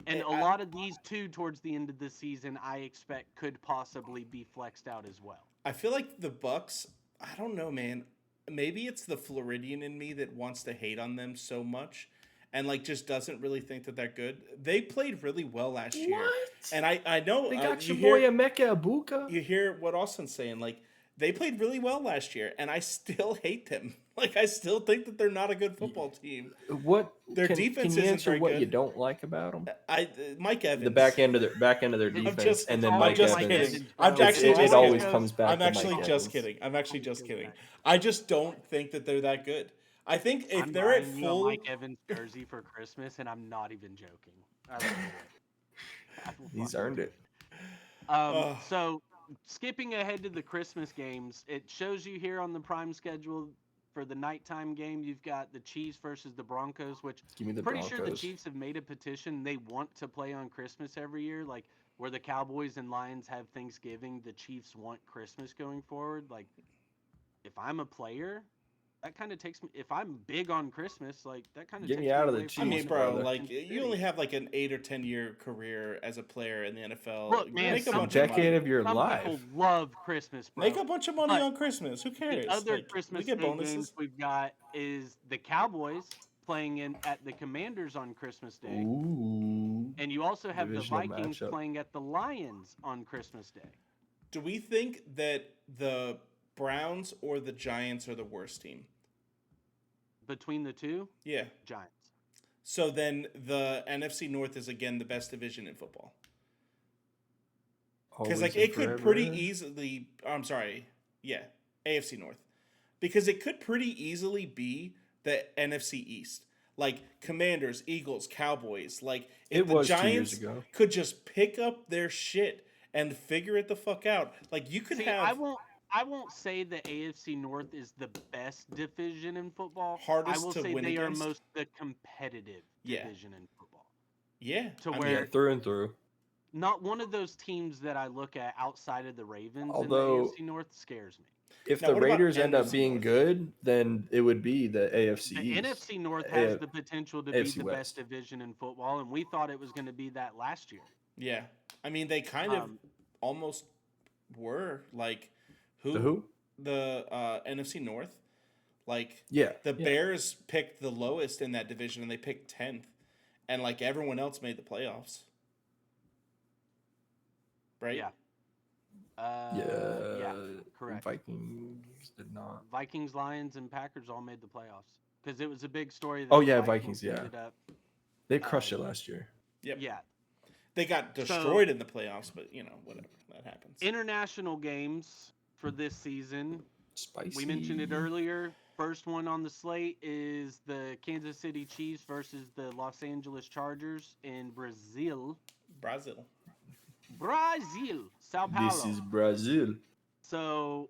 Speaker 1: And a
Speaker 2: I,
Speaker 1: lot of these two towards the end of the season, I expect could possibly be flexed out as well.
Speaker 2: I feel like the Bucks. I don't know, man. Maybe it's the Floridian in me that wants to hate on them so much, and like just doesn't really think that they're good. They played really well last year,
Speaker 3: What?
Speaker 2: and I know
Speaker 3: They got
Speaker 2: you
Speaker 3: your boy
Speaker 2: hear
Speaker 3: Emeka Ibuka.
Speaker 2: you hear what Austin's saying. Like they played really well last year, and I still hate them. Like I still think that they're not a good football team.
Speaker 3: What
Speaker 2: Their
Speaker 3: can
Speaker 2: defense
Speaker 3: you
Speaker 2: isn't
Speaker 3: answer
Speaker 2: very
Speaker 3: what you
Speaker 2: good.
Speaker 3: don't like about them?
Speaker 2: Mike Evans.
Speaker 3: The back end of their
Speaker 1: It's-
Speaker 2: I'm
Speaker 3: defense,
Speaker 2: just
Speaker 3: and then
Speaker 2: I'm
Speaker 3: Mike
Speaker 2: just
Speaker 1: Mike
Speaker 3: Evans.
Speaker 2: kidding.
Speaker 1: Evans,
Speaker 2: I'm
Speaker 1: bro.
Speaker 2: actually
Speaker 3: It
Speaker 2: just
Speaker 3: always
Speaker 2: kidding.
Speaker 3: comes back
Speaker 2: I'm
Speaker 3: to
Speaker 2: actually
Speaker 3: Mike
Speaker 2: just
Speaker 3: Evans.
Speaker 2: kidding. I'm actually
Speaker 1: Always
Speaker 2: just
Speaker 1: goes
Speaker 2: kidding.
Speaker 1: back.
Speaker 2: I just don't think that they're that good. I think if
Speaker 1: I'm
Speaker 2: they're at
Speaker 1: buying you a
Speaker 2: full,
Speaker 1: Mike Evans jersey for Christmas, and I'm not even joking. I will do it. I will
Speaker 3: He's
Speaker 1: fucking
Speaker 3: earned
Speaker 1: do
Speaker 3: it.
Speaker 2: uh,
Speaker 1: So skipping ahead to the Christmas games, it shows you here on the Prime schedule for the nighttime game. You've got the Chiefs versus the Broncos, which
Speaker 3: Give me the
Speaker 1: pretty sure the
Speaker 3: Broncos.
Speaker 1: Chiefs have made a petition. They want to play on Christmas every year, like where the Cowboys and Lions have Thanksgiving. The Chiefs want Christmas going forward. Like, if I'm a player, that kind of takes me. If I'm big on Christmas, like that kind of
Speaker 3: Get me
Speaker 1: takes me
Speaker 3: out of the
Speaker 1: away
Speaker 2: I
Speaker 1: from
Speaker 2: mean,
Speaker 3: Chiefs,
Speaker 1: wanting to
Speaker 2: bro,
Speaker 1: go to
Speaker 3: brother.
Speaker 2: like
Speaker 1: Kansas
Speaker 2: you only
Speaker 1: City.
Speaker 2: have like an 8 or 10 year career as a player in the NFL.
Speaker 1: Look, man,
Speaker 2: Make a
Speaker 3: It's a
Speaker 2: bunch of
Speaker 3: decade
Speaker 2: money.
Speaker 3: of your
Speaker 1: some
Speaker 3: life.
Speaker 1: people love Christmas, bro.
Speaker 2: Make a bunch of money
Speaker 1: But
Speaker 2: on Christmas. Who
Speaker 1: the
Speaker 2: cares?
Speaker 1: other
Speaker 2: Like we
Speaker 1: Christmas
Speaker 2: get
Speaker 1: Day games
Speaker 2: bonuses.
Speaker 1: we've got is the Cowboys playing in at the Commanders on Christmas Day,
Speaker 3: Ooh,
Speaker 1: and you also have the
Speaker 3: divisional
Speaker 1: Vikings
Speaker 3: matchup.
Speaker 1: playing at the Lions on Christmas Day.
Speaker 2: Do we think that the Browns or the Giants are the worst team?
Speaker 1: Between the two,
Speaker 2: Yeah.
Speaker 1: Giants.
Speaker 2: So then the NFC North is again the best division in football. Because like
Speaker 3: Always
Speaker 2: it
Speaker 3: and
Speaker 2: could pretty
Speaker 3: forever.
Speaker 2: easily. I'm sorry. Yeah, AFC North. Because it could pretty easily be the NFC East. Like Commanders, Eagles, Cowboys. Like if
Speaker 3: It
Speaker 2: the
Speaker 3: was 2 years
Speaker 2: Giants
Speaker 3: ago.
Speaker 2: could just pick up their shit and figure it the fuck out. Like you could
Speaker 1: See,
Speaker 2: have
Speaker 1: I won't say the AFC North is the best division in football. I
Speaker 2: hardest
Speaker 1: will
Speaker 2: to
Speaker 1: say
Speaker 2: win
Speaker 1: they are
Speaker 2: against.
Speaker 1: most the competitive
Speaker 2: Yeah.
Speaker 1: division in football.
Speaker 2: Yeah.
Speaker 1: To
Speaker 2: I
Speaker 3: Yeah,
Speaker 1: where
Speaker 2: mean,
Speaker 3: through and through.
Speaker 1: not one of those teams that I look at outside of the Ravens in the
Speaker 3: Although,
Speaker 1: AFC North scares me.
Speaker 3: if
Speaker 2: now
Speaker 3: the
Speaker 2: what about
Speaker 3: Raiders end up
Speaker 2: NFC
Speaker 3: being
Speaker 2: North?
Speaker 3: good, then it would be the AFC
Speaker 1: The
Speaker 3: East,
Speaker 1: NFC North has
Speaker 3: A-
Speaker 1: the potential to be
Speaker 3: AFC
Speaker 1: the best
Speaker 3: West.
Speaker 1: division in football, and we thought it was going to be that last year.
Speaker 2: Yeah. I mean, they kind of
Speaker 1: Um,
Speaker 2: almost were like
Speaker 3: The
Speaker 2: who
Speaker 3: who?
Speaker 2: the NFC North. Like
Speaker 3: Yeah,
Speaker 2: the
Speaker 3: yeah.
Speaker 2: Bears picked the lowest in that division and they picked 10th, and like everyone else made the playoffs. Right?
Speaker 1: yeah.
Speaker 3: Yeah,
Speaker 1: Yeah, correct.
Speaker 3: Vikings did not.
Speaker 1: Vikings, Lions, and Packers all made the playoffs because it was a big story that
Speaker 3: Oh
Speaker 1: the
Speaker 3: yeah,
Speaker 1: Vikings
Speaker 3: Vikings. Yeah,
Speaker 1: ended up.
Speaker 3: they crushed it
Speaker 1: Um,
Speaker 3: last year.
Speaker 2: Yep.
Speaker 1: Yeah.
Speaker 2: They got
Speaker 1: So
Speaker 2: destroyed in the playoffs, but whatever. That happens.
Speaker 1: international games for this season,
Speaker 3: Spicy.
Speaker 1: we mentioned it earlier. First one on the slate is the Kansas City Chiefs versus the Los Angeles Chargers in Brazil.
Speaker 2: Brazil.
Speaker 1: Sao Paulo.
Speaker 3: This is Brazil.
Speaker 1: So,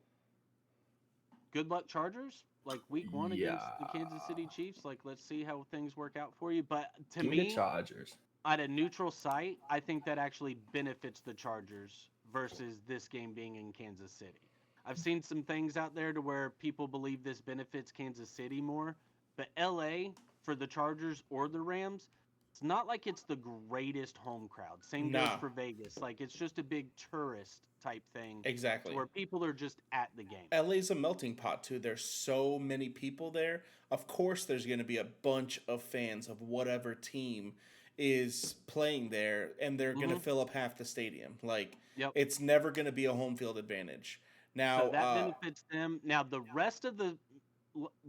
Speaker 1: good luck, Chargers. Like week one against the
Speaker 3: Yeah.
Speaker 1: Kansas City Chiefs. Like, let's see how things work out for you. But to
Speaker 3: Give me the
Speaker 1: me,
Speaker 3: Chargers.
Speaker 1: at a neutral site, I think that actually benefits the Chargers versus this game being in Kansas City. I've seen some things out there to where people believe this benefits Kansas City more, but LA for the Chargers or the Rams, it's not like it's the greatest home crowd. Same goes
Speaker 2: Nah.
Speaker 1: for Vegas. Like it's just a big tourist type thing to
Speaker 2: Exactly.
Speaker 1: where people are just at the game.
Speaker 2: LA's a melting pot too. There's so many people there. Of course, there's going to be a bunch of fans of whatever team is playing there, and they're going to fill up half the stadium. Like,
Speaker 1: Yep.
Speaker 2: it's never going to be a home field advantage. Now,
Speaker 1: So that benefits them. Now the rest of the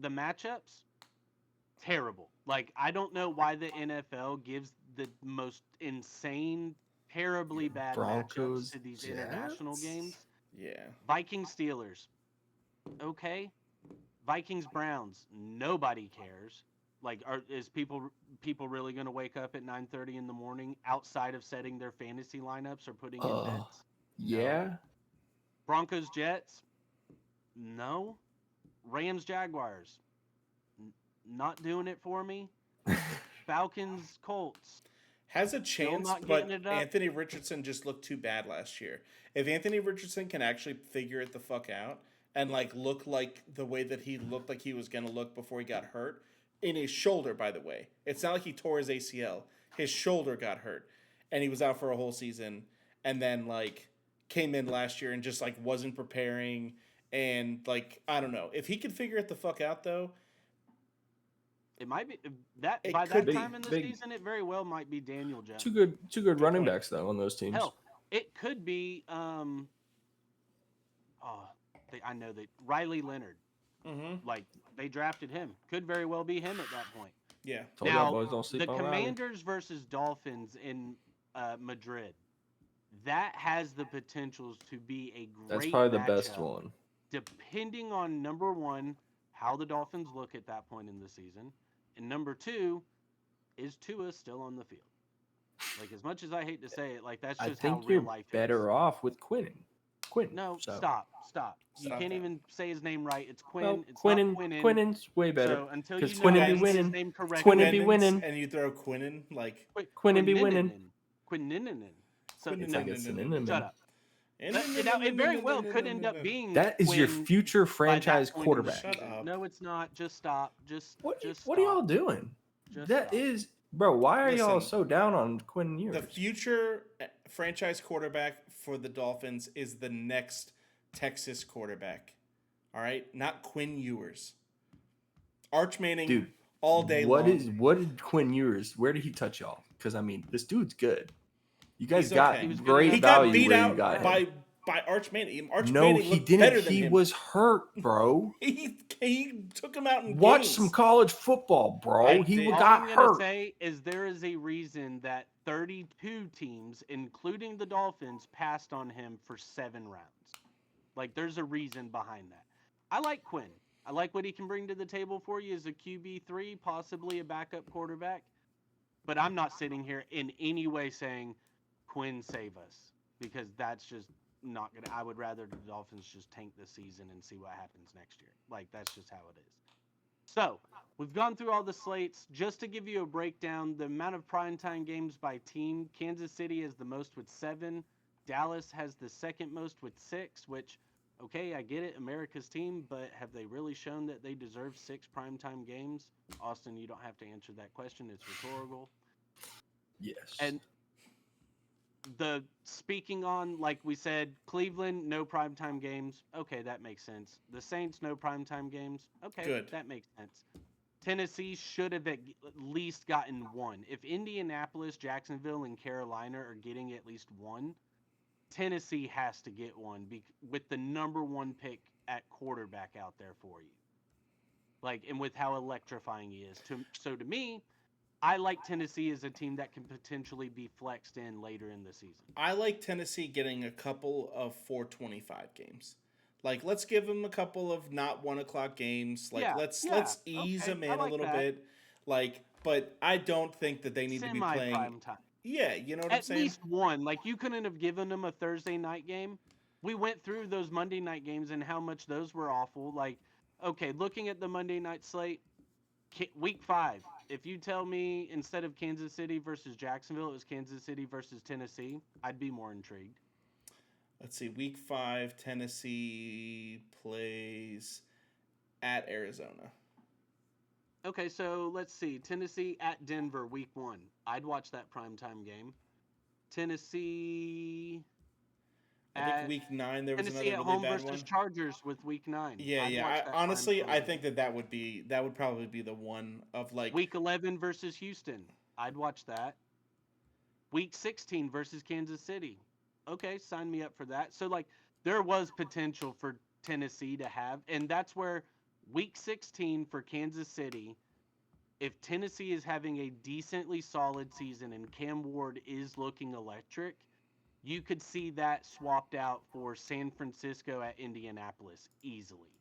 Speaker 1: matchups, terrible. Like I don't know why the NFL gives the most insane, terribly bad matchups
Speaker 3: Broncos,
Speaker 1: to these international
Speaker 3: Jets?
Speaker 1: games.
Speaker 2: yeah,
Speaker 1: Vikings Steelers, okay. Vikings Browns, nobody cares. Like, is people really going to wake up at 9:30 in the morning outside of setting their fantasy lineups or putting in bets?
Speaker 3: Yeah.
Speaker 1: Broncos Jets, no. Rams Jaguars, not doing it for me. Falcons Colts,
Speaker 2: Has a
Speaker 1: Still
Speaker 2: chance,
Speaker 1: not
Speaker 2: but
Speaker 1: getting it up.
Speaker 2: Anthony Richardson just looked too bad last year. If Anthony Richardson can actually figure it the fuck out and like look like the way that he looked like he was gonna look before he got hurt in his shoulder, by the way, it's not like he tore his ACL. His shoulder got hurt, and he was out for a whole season, and then like came in last year and just like wasn't preparing and like I don't know if he could figure it the fuck out though.
Speaker 1: It might be that
Speaker 2: It
Speaker 1: by
Speaker 2: could
Speaker 1: that
Speaker 3: be
Speaker 1: time in the
Speaker 3: big.
Speaker 1: season, it very well might be Daniel Jones.
Speaker 3: Two good running
Speaker 2: point.
Speaker 3: backs though on those teams.
Speaker 1: Hell, it could be I know that Riley Leonard.
Speaker 2: Mm-hmm.
Speaker 1: Like they drafted him. Could very well be him at that point.
Speaker 2: Yeah.
Speaker 3: Told
Speaker 1: Now,
Speaker 3: y'all boys don't sleep
Speaker 1: the
Speaker 3: on Riley.
Speaker 1: Commanders versus Dolphins in Madrid. That has the potentials to be a great
Speaker 3: That's probably the
Speaker 1: matchup,
Speaker 3: best one.
Speaker 1: depending on number one, how the Dolphins look at that point in the season, and number two, is Tua still on the field? Like as much as I hate to say it, like that's
Speaker 3: I
Speaker 1: just how
Speaker 3: think
Speaker 1: real
Speaker 3: you're
Speaker 1: life is.
Speaker 3: better off with Quentin.
Speaker 1: No,
Speaker 3: So.
Speaker 1: stop. You
Speaker 2: Stop
Speaker 1: can't
Speaker 2: that.
Speaker 1: even say his name right. It's Quinn.
Speaker 3: Well,
Speaker 1: It's not
Speaker 3: Quinnen,
Speaker 1: Quinnen.
Speaker 3: Quinnen's way better.
Speaker 1: So until you
Speaker 3: 'Cause
Speaker 1: know
Speaker 3: Quinnen
Speaker 1: how
Speaker 3: be
Speaker 1: to say his
Speaker 3: winning.
Speaker 1: name correctly,
Speaker 3: Quinnen be winning.
Speaker 2: And you throw Quinnen like
Speaker 3: Quinnen be winning.
Speaker 1: Quinninen. So
Speaker 2: Quinnen-
Speaker 3: It's
Speaker 1: no,
Speaker 3: like a synonym.
Speaker 1: shut up. It very well could end up being.
Speaker 3: That is your
Speaker 1: Quinn
Speaker 3: future
Speaker 1: by that
Speaker 3: franchise
Speaker 1: point in the
Speaker 3: quarterback.
Speaker 2: Shut
Speaker 1: season.
Speaker 2: up.
Speaker 1: No, it's not. Just stop. Just
Speaker 3: What
Speaker 1: stop.
Speaker 3: are y'all doing?
Speaker 1: Just
Speaker 3: That
Speaker 1: stop.
Speaker 3: is, bro. Why are y'all
Speaker 2: Listen,
Speaker 3: so down on Quinn Ewers?
Speaker 2: The future franchise quarterback for the Dolphins is the next Texas quarterback. All right, not Quinn Ewers. Arch Manning,
Speaker 3: Dude,
Speaker 2: all day
Speaker 3: what
Speaker 2: long.
Speaker 3: What did Quinn Ewers? Where did he touch y'all? Because I mean, this dude's good. You guys
Speaker 2: He's
Speaker 3: got
Speaker 2: okay.
Speaker 1: He was good
Speaker 3: great
Speaker 1: enough.
Speaker 2: He got
Speaker 3: value
Speaker 2: beat
Speaker 3: where
Speaker 2: out
Speaker 3: you got
Speaker 2: by
Speaker 3: him.
Speaker 2: Arch Manning. Arch
Speaker 3: No,
Speaker 2: Manning
Speaker 3: he
Speaker 2: looked better
Speaker 3: didn't.
Speaker 2: than
Speaker 3: He
Speaker 2: him.
Speaker 3: was hurt, bro.
Speaker 2: He took him out in
Speaker 3: Watch
Speaker 2: games.
Speaker 3: some college football, bro.
Speaker 2: I
Speaker 3: He
Speaker 2: did.
Speaker 1: All
Speaker 3: got
Speaker 1: I'm gonna
Speaker 3: hurt.
Speaker 1: say is there is a reason that 32 teams, including the Dolphins, passed on him for 7 rounds. Like there's a reason behind that. I like Quinn. I like what he can bring to the table for you as a QB3, possibly a backup quarterback. But I'm not sitting here in any way saying Quinn save us because that's just not gonna. I would rather the Dolphins just tank this season and see what happens next year. Like that's just how it is. So we've gone through all the slates. Just to give you a breakdown, the amount of primetime games by team: Kansas City has the most with 7. Dallas has the second most with 6. Which, okay, I get it, America's team, but have they really shown that they deserve 6 primetime games? Austin, you don't have to answer that question. It's rhetorical.
Speaker 3: Yes.
Speaker 1: And speaking on, like we said, Cleveland, no primetime games. Okay, that makes sense. The Saints, no primetime games. Okay,
Speaker 2: Good.
Speaker 1: that makes sense. Tennessee should have at least gotten 1. If Indianapolis, Jacksonville, and Carolina are getting at least 1, Tennessee has to get 1 with the number 1 pick at quarterback out there for you. Like, and with how electrifying he is. So to me, I like Tennessee as a team that can potentially be flexed in later in the season.
Speaker 2: I like Tennessee getting a couple of 425 games. Like, let's give them a couple of not 1 o'clock games. Like, let's ease them in a little bit. Like, but I don't think that they need to be playing
Speaker 1: prime time.
Speaker 2: Yeah, you know what I'm saying?
Speaker 1: At least 1. Like, you couldn't have given them a Thursday night game. We went through those Monday night games and how much those were awful. Like, okay, looking at the Monday night slate, week 5. If you tell me instead of Kansas City versus Jacksonville, it was Kansas City versus Tennessee, I'd be more intrigued.
Speaker 2: Let's see. Week 5, Tennessee plays at Arizona.
Speaker 1: Okay, so let's see. Tennessee at Denver, week 1. I'd watch that primetime game. Tennessee.
Speaker 2: I think week 9 there was
Speaker 1: Tennessee
Speaker 2: another
Speaker 1: at
Speaker 2: really
Speaker 1: home
Speaker 2: bad
Speaker 1: versus
Speaker 2: one.
Speaker 1: Chargers with week 9.
Speaker 2: Yeah. Honestly, I think that would probably be the one of like
Speaker 1: week 11 versus Houston. I'd watch that. Week 16 versus Kansas City. Okay, sign me up for that. So like there was potential for Tennessee to have, and that's where week 16 for Kansas City, if Tennessee is having a decently solid season and Cam Ward is looking electric, you could see that swapped out for San Francisco at Indianapolis easily.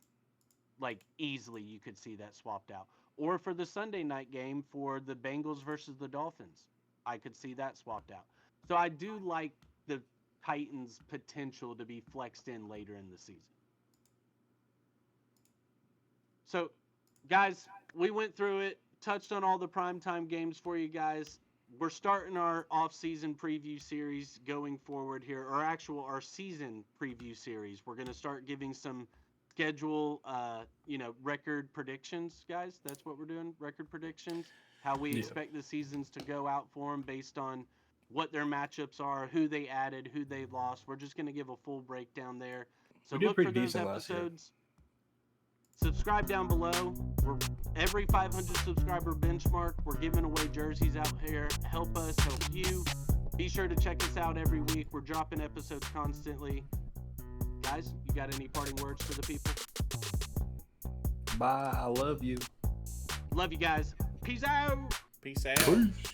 Speaker 1: Like, easily you could see that swapped out. Or for the Sunday night game for the Bengals versus the Dolphins. I could see that swapped out. So I do like the Titans' potential to be flexed in later in the season. So, guys, we went through it, touched on all the primetime games for you guys. we're starting our off-season preview series going forward here, or our season preview series. We're going to start giving some schedule, record predictions, guys. That's what we're doing, record predictions. How we expect the seasons to go out for them based on what their matchups are, who they added, who they lost. We're just going to give a full breakdown there. So
Speaker 3: We did
Speaker 1: look for
Speaker 3: pretty
Speaker 1: those
Speaker 3: decent last year.
Speaker 1: episodes. Subscribe down below. We're every 500 subscriber benchmark. We're giving away jerseys out here. Help us, help you. Be sure to check us out every week. We're dropping episodes constantly. Guys, you got any parting words for the people?
Speaker 3: Bye. I love you.
Speaker 1: Love you guys. Peace out.
Speaker 2: Peace out.
Speaker 3: Peace.